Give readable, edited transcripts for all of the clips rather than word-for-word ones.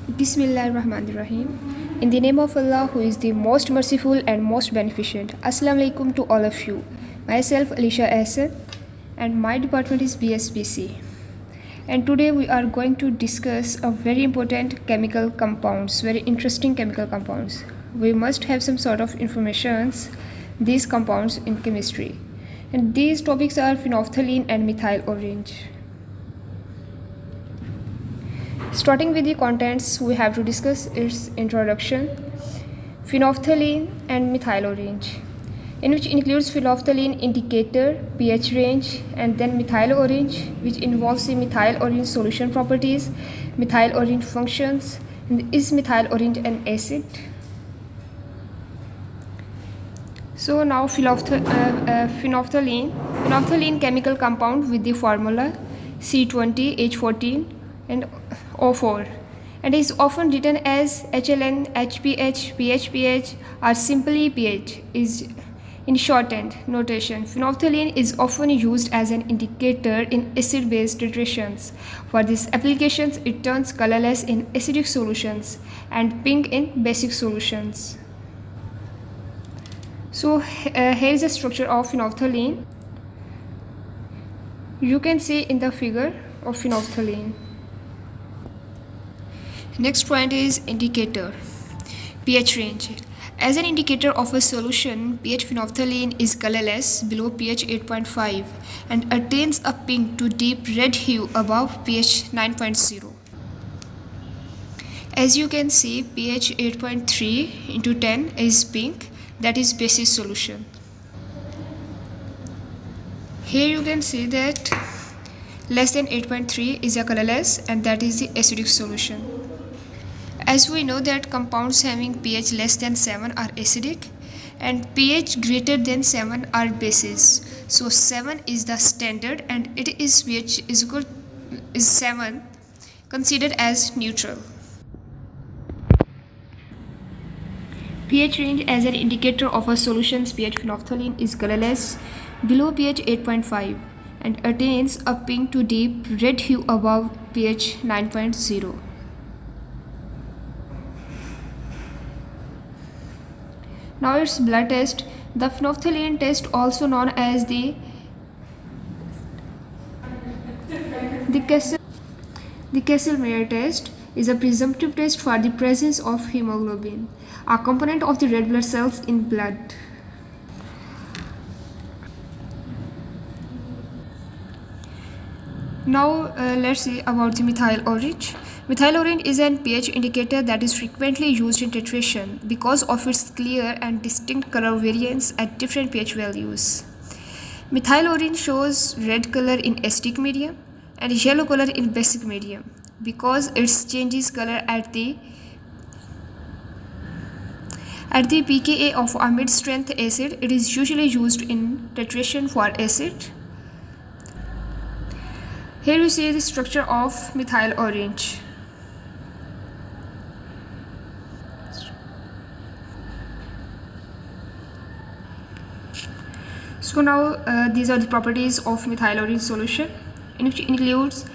Bismillahirrahmanirrahim. In the name of Allah, who is the most merciful and most beneficent. Assalamu alaikum to all of you. Myself, Alisha, and my department is BSBC. And today we are going to discuss a very important chemical compounds, very interesting chemical compounds. We must have some sort of informations these compounds in chemistry. And these topics are phenolphthalein and methyl orange. Starting with the contents, we have to discuss its introduction, phenolphthalein and methyl orange, in which includes phenolphthalein indicator, pH range, and then methyl orange, which involves the methyl orange solution properties, methyl orange functions, and is methyl orange an acid? So now phenolphthalein chemical compound with the formula C20H14 and O4, and is often written as HLN, HPH, PHPH, or simply pH is in shortened notation. Phenolphthalein is often used as an indicator in acid-base titrations. For these applications, it turns colorless in acidic solutions and pink in basic solutions. So here is the structure of phenolphthalein. You can see in the figure of phenolphthalein. Next point is indicator, pH range. As an indicator of a solution, pH phenolphthalein is colorless below pH 8.5 and attains a pink to deep red hue above pH 9.0. As you can see, pH 8.3 into 10 is pink, that is basic solution. Here you can see that less than 8.3 is a colorless, and that is the acidic solution. As we know that compounds having pH less than 7 are acidic and pH greater than 7 are bases. So 7 is the standard and it is pH is 7 considered as neutral. pH range as an indicator of a solution's pH phenolphthalein is colorless below pH 8.5 and attains a pink to deep red hue above pH 9.0. Now its blood test. The phenolphthalein test, also known as the Kessel-Meyer test, is a presumptive test for the presence of hemoglobin, a component of the red blood cells in blood. Now let's see about the methyl orange. Methyl orange is an pH indicator that is frequently used in titration because of its clear and distinct color variance at different pH values. Methyl orange shows red color in acidic medium and yellow color in basic medium. Because it changes color at the pKa of a mid-strength acid, it is usually used in titration for acid. Here you see the structure of methyl orange. So now these are the properties of methyl orange solution, in which includes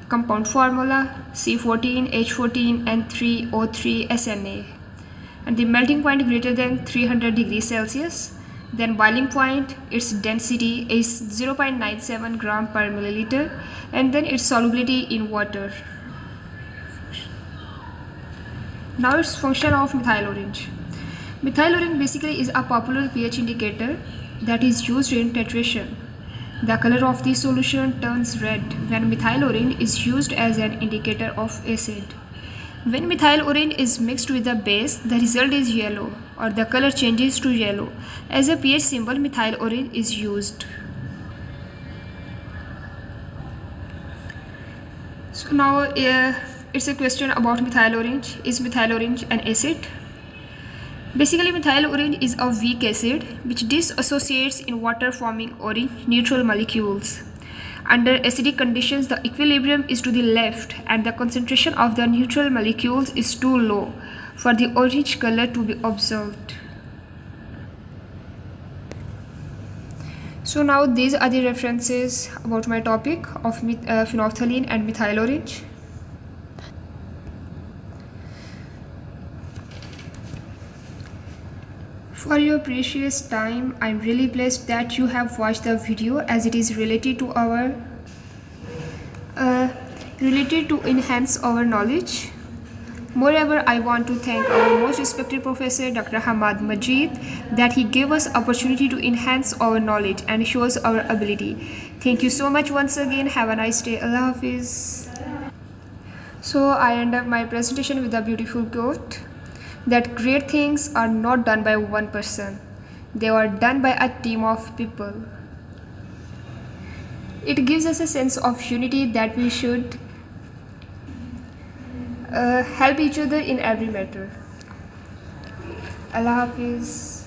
compound formula C14H14 and 3O3SNA, and the melting point greater than 300 degrees Celsius. Then boiling point, its density is 0.97 gram per milliliter, and then its solubility in water. Now its function of methyl orange. Methyl orange basically is a popular pH indicator that is used in titration. The color of the solution turns red when methyl orange is used as an indicator of acid. When methyl orange is mixed with a base, the result is yellow, or the color changes to yellow. As a pH symbol, methyl orange is used. So now it's a question about methyl orange. Is methyl orange an acid? Basically, methyl orange is a weak acid which dissociates in water, forming orange neutral molecules. Under acidic conditions, the equilibrium is to the left and the concentration of the neutral molecules is too low for the orange color to be observed. So now these are the references about my topic of phenolphthalein and methyl orange. For your precious time, I'm really blessed that you have watched the video as it is uh, related to enhance our knowledge. Moreover, I want to thank our most respected professor, Dr. Hammad Majeed, that he gave us opportunity to enhance our knowledge and shows our ability. Thank you so much once again. Have a nice day. Allah Hafiz. So I end up my presentation with a beautiful quote that great things are not done by one person. They are done by a team of people. It gives us a sense of unity that we should help each other in every matter. Allah Hafiz.